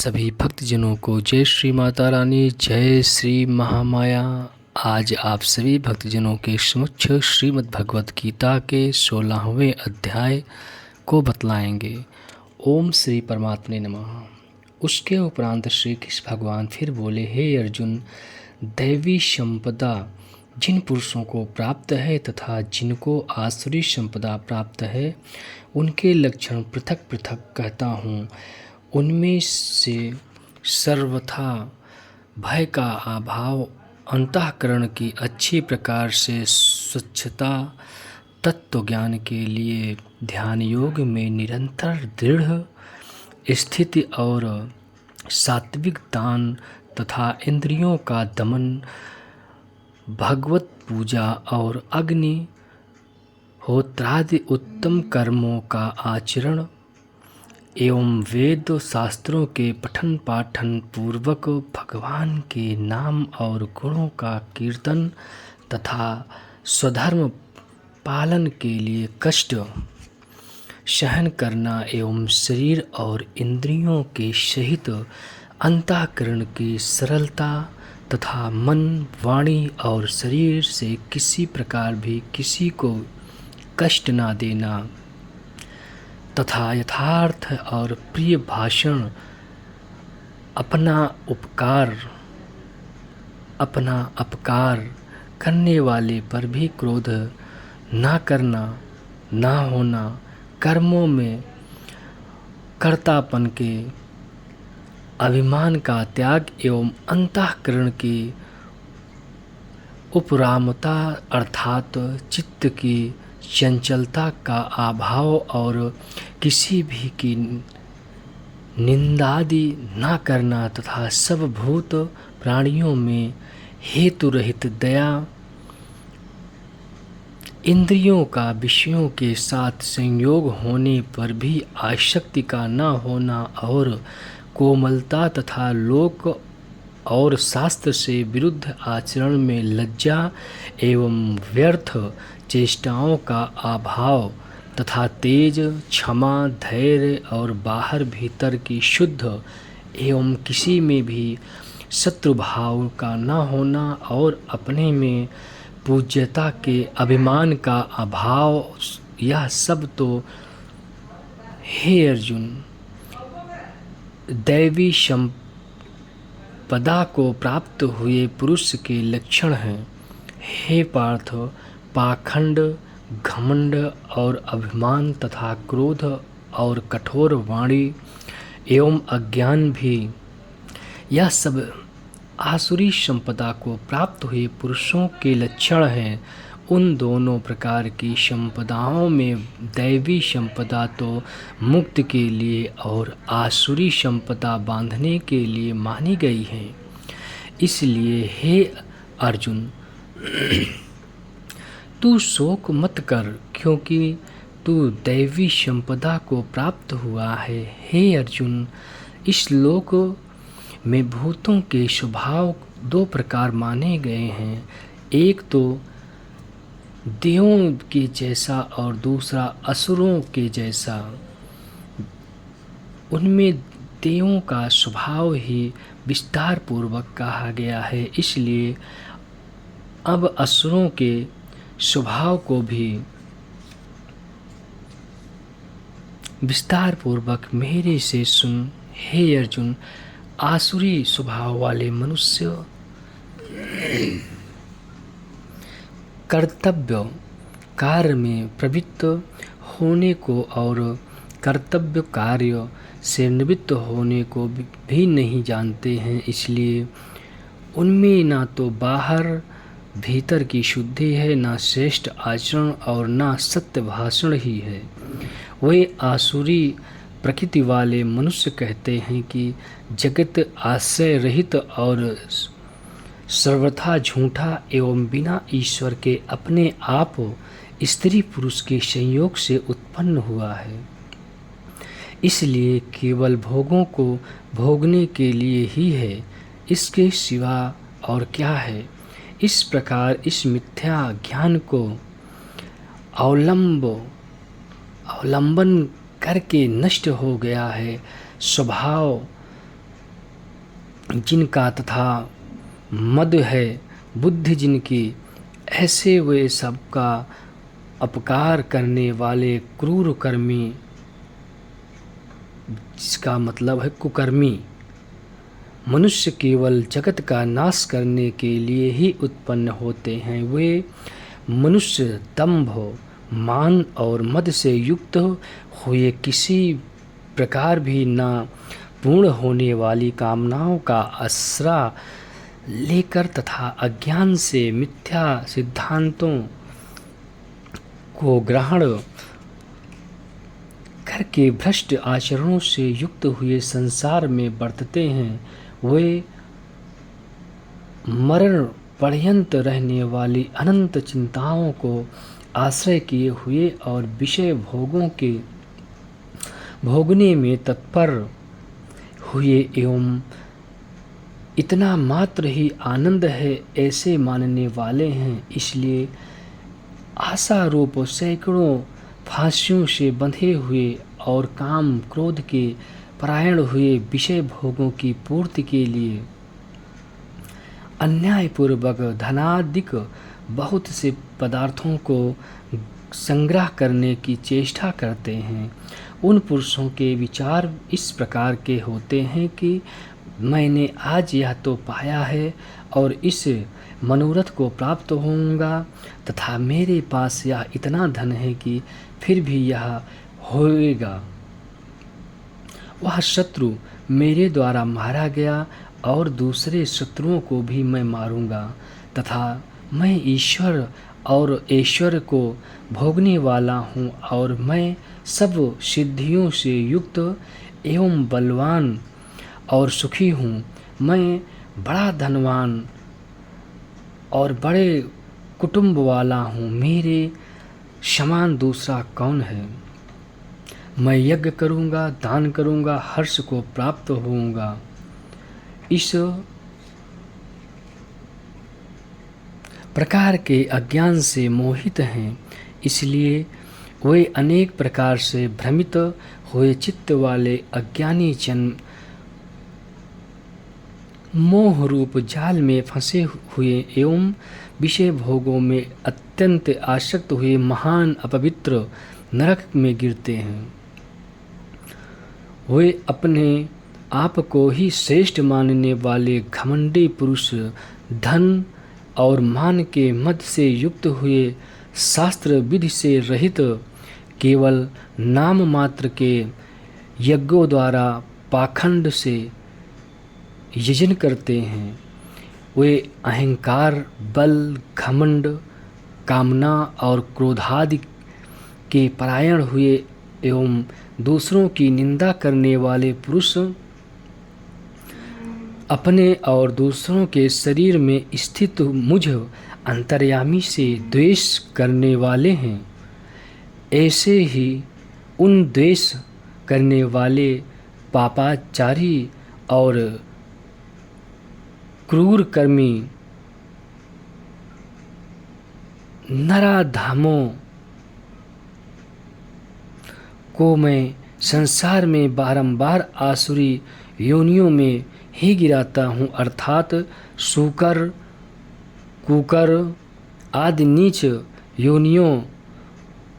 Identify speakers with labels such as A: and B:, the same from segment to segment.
A: सभी भक्तजनों को जय श्री माता रानी, जय श्री महामाया। आज आप सभी भक्तजनों के समक्ष श्रीमद् भगवत गीता के 16वें अध्याय को बतलाएंगे। ओम श्री परमात्मने नमः। उसके उपरांत श्री कृष्ण भगवान फिर बोले, हे अर्जुन, दैवी संपदा जिन पुरुषों को प्राप्त है तथा जिनको आसुरी संपदा प्राप्त है, उनके लक्षण पृथक पृथक कहता हूँ। उनमें से सर्वथा भय का अभाव, अंतःकरण की अच्छी प्रकार से स्वच्छता, तत्व ज्ञान के लिए ध्यान योग में निरंतर दृढ़ स्थिति और सात्विक दान तथा इंद्रियों का दमन, भगवत पूजा और अग्नि होत्रादि उत्तम कर्मों का आचरण एवं वेद शास्त्रों के पठन पाठन पूर्वक भगवान के नाम और गुणों का कीर्तन तथा स्वधर्म पालन के लिए कष्ट सहन करना एवं शरीर और इंद्रियों के सहित अंतःकरण की सरलता तथा मन, वाणी और शरीर से किसी प्रकार भी किसी को कष्ट ना देना तथा यथार्थ और प्रिय भाषण, अपना अपकार करने वाले पर भी क्रोध ना करना, ना होना, कर्मों में कर्तापन के अभिमान का त्याग एवं अंतःकरण की उपरामता अर्थात चित्त की चंचलता का अभाव और किसी भी की निंदादि ना करना तथा सब भूत प्राणियों में हेतु रहित दया, इंद्रियों का विषयों के साथ संयोग होने पर भी आसक्ति का न होना और कोमलता तथा लोक और शास्त्र से विरुद्ध आचरण में लज्जा एवं व्यर्थ चेष्टाओं का अभाव तथा तेज, क्षमा, धैर्य और बाहर भीतर की शुद्ध एवं किसी में भी शत्रुभाव का न होना और अपने में पूज्यता के अभिमान का अभाव, यह सब तो हे अर्जुन दैवी संपदा को प्राप्त हुए पुरुष के लक्षण हैं। हे पार्थ, पाखंड, घमंड और अभिमान तथा क्रोध और कठोर वाणी एवं अज्ञान भी, यह सब आसुरी संपदा को प्राप्त हुए पुरुषों के लक्षण हैं। उन दोनों प्रकार की संपदाओं में दैवी संपदा तो मुक्त के लिए और आसुरी संपदा बांधने के लिए मानी गई है। इसलिए हे अर्जुन, तू शोक मत कर, क्योंकि तू दैवी संपदा को प्राप्त हुआ है। हे अर्जुन, इस लोक में भूतों के स्वभाव दो प्रकार माने गए हैं, एक तो देवों के जैसा और दूसरा असुरों के जैसा। उनमें देवों का स्वभाव ही विस्तार पूर्वक कहा गया है, इसलिए अब असुरों के स्वभाव को भी विस्तार पूर्वक मेरे से सुन। हे अर्जुन, आसुरी स्वभाव वाले मनुष्य कर्तव्य कार्य में प्रवृत्त होने को और कर्तव्य कार्य से निवृत्त होने को भी नहीं जानते हैं, इसलिए उनमें ना तो बाहर भीतर की शुद्धि है, ना श्रेष्ठ आचरण और ना सत्य भाषण ही है। वे आसुरी प्रकृति वाले मनुष्य कहते हैं कि जगत आश्रय रहित और सर्वथा झूठा एवं बिना ईश्वर के अपने आप स्त्री पुरुष के संयोग से उत्पन्न हुआ है, इसलिए केवल भोगों को भोगने के लिए ही है, इसके सिवा और क्या है। इस प्रकार इस मिथ्या ज्ञान को अवलंबन करके नष्ट हो गया है। स्वभाव जिनका तथा मद है बुद्धि जिनकी, ऐसे वे सबका अपकार करने वाले क्रूर कर्मी, जिसका मतलब है कुकर्मी, मनुष्य केवल जगत का नाश करने के लिए ही उत्पन्न होते हैं। वे मनुष्य दंभ, मान और मद से युक्त हुए किसी प्रकार भी न पूर्ण होने वाली कामनाओं का आसरा लेकर तथा अज्ञान से मिथ्या सिद्धांतों को ग्रहण करके भ्रष्ट आचरणों से युक्त हुए संसार में बरतते हैं। वे मरण पर्यंत रहने वाली अनंत चिंताओं को आश्रय किए हुए और विषय भोगों के भोगने में तत्पर हुए एवं इतना मात्र ही आनंद है ऐसे मानने वाले हैं। इसलिए आशा रूप सैकड़ों फांसियों से बंधे हुए और काम क्रोध के परायण हुए विषय भोगों की पूर्ति के लिए अन्यायपूर्वक धनादिक बहुत से पदार्थों को संग्रह करने की चेष्टा करते हैं। उन पुरुषों के विचार इस प्रकार के होते हैं कि मैंने आज यह तो पाया है और इस मनोरथ को प्राप्त होऊंगा, तथा मेरे पास यह इतना धन है कि फिर भी यह होएगा। वह शत्रु मेरे द्वारा मारा गया और दूसरे शत्रुओं को भी मैं मारूंगा, तथा मैं ईश्वर और ऐश्वर्य को भोगने वाला हूँ और मैं सब सिद्धियों से युक्त एवं बलवान और सुखी हूँ। मैं बड़ा धनवान और बड़े कुटुंब वाला हूँ, मेरे समान दूसरा कौन है। मैं यज्ञ करूँगा, दान करूँगा, हर्ष को प्राप्त होऊंगा। इस प्रकार के अज्ञान से मोहित हैं, इसलिए वे अनेक प्रकार से भ्रमित हुए चित्त वाले अज्ञानी जन मोह रूप जाल में फंसे हुए एवं विषय भोगों में अत्यंत आसक्त हुए महान अपवित्र नरक में गिरते हैं। वे अपने आप को ही श्रेष्ठ मानने वाले घमंडी पुरुष धन और मान के मद से युक्त हुए शास्त्र विधि से रहित केवल नाम मात्र के यज्ञों द्वारा पाखंड से यजन करते हैं। वे अहंकार, बल, घमंड, कामना और क्रोधादि के परायण हुए एवं दूसरों की निंदा करने वाले पुरुष अपने और दूसरों के शरीर में स्थित मुझ अंतर्यामी से द्वेष करने वाले हैं। ऐसे ही उन द्वेष करने वाले पापाचारी और क्रूर कर्मी नराधामों को मैं संसार में बारंबार आसुरी योनियों में ही गिराता हूँ, अर्थात सूकर, कुकर आदि नीच योनियों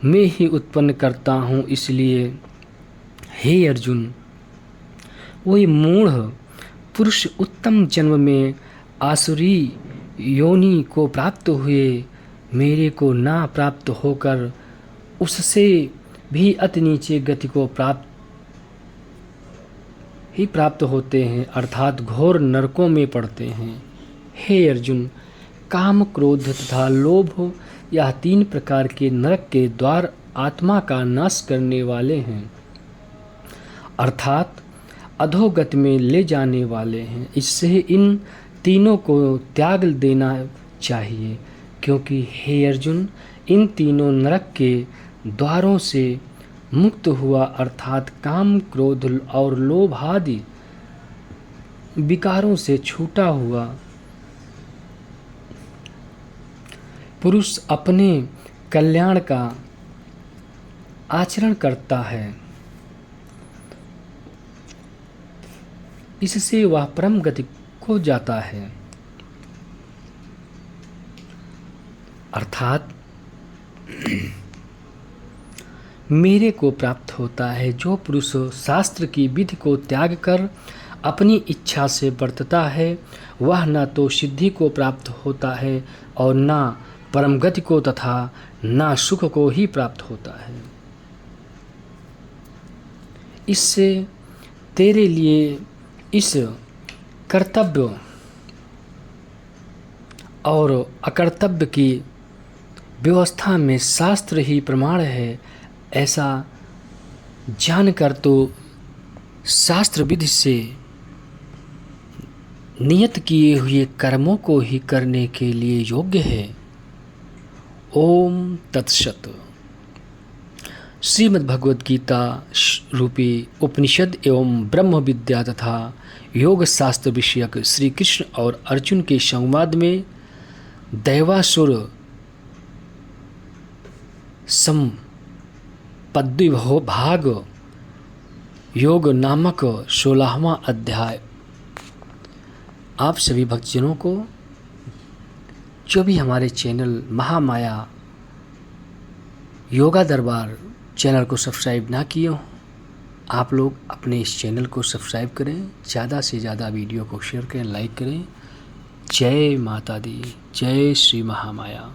A: में ही उत्पन्न करता हूँ। इसलिए हे अर्जुन, वही मूढ़ पुरुष उत्तम जन्म में आसुरी योनि को प्राप्त हुए मेरे को ना प्राप्त होकर उससे भी अति नीचे गति को प्राप्त होते हैं, अर्थात घोर नरकों में पड़ते हैं। हे अर्जुन, काम, क्रोध तथा लोभ यह तीन प्रकार के नरक के द्वार आत्मा का नाश करने वाले हैं, अर्थात अधोगति में ले जाने वाले हैं। इससे इन तीनों को त्याग देना चाहिए, क्योंकि हे अर्जुन, इन तीनों नरक के द्वारों से मुक्त हुआ, अर्थात काम, क्रोध और लोभ आदि विकारों से छूटा हुआ पुरुष अपने कल्याण का आचरण करता है। इससे वह परम गति को जाता है। अर्थात मेरे को प्राप्त होता है। जो पुरुष शास्त्र की विधि को त्याग कर अपनी इच्छा से बरतता है, वह न तो सिद्धि को प्राप्त होता है और न परम गति को तथा न सुख को ही प्राप्त होता है। इससे तेरे लिए इस कर्तव्य और अकर्तव्य की व्यवस्था में शास्त्र ही प्रमाण है, ऐसा जानकर तो शास्त्र विधि से नियत किए हुए कर्मों को ही करने के लिए योग्य है। ओम तत्सत। श्रीमद् भगवद गीता रूपी उपनिषद एवं ब्रह्म विद्या तथा योग शास्त्र विषयक श्री कृष्ण और अर्जुन के संवाद में दैवासुर भाग योग नामक 16वां अध्याय आप सभी भक्तजनों को, जो भी हमारे चैनल महामाया योगा दरबार चैनल को सब्सक्राइब ना किए हो, आप लोग अपने इस चैनल को सब्सक्राइब करें, ज़्यादा से ज़्यादा वीडियो को शेयर करें, लाइक करें। जय माता दी, जय श्री महामाया।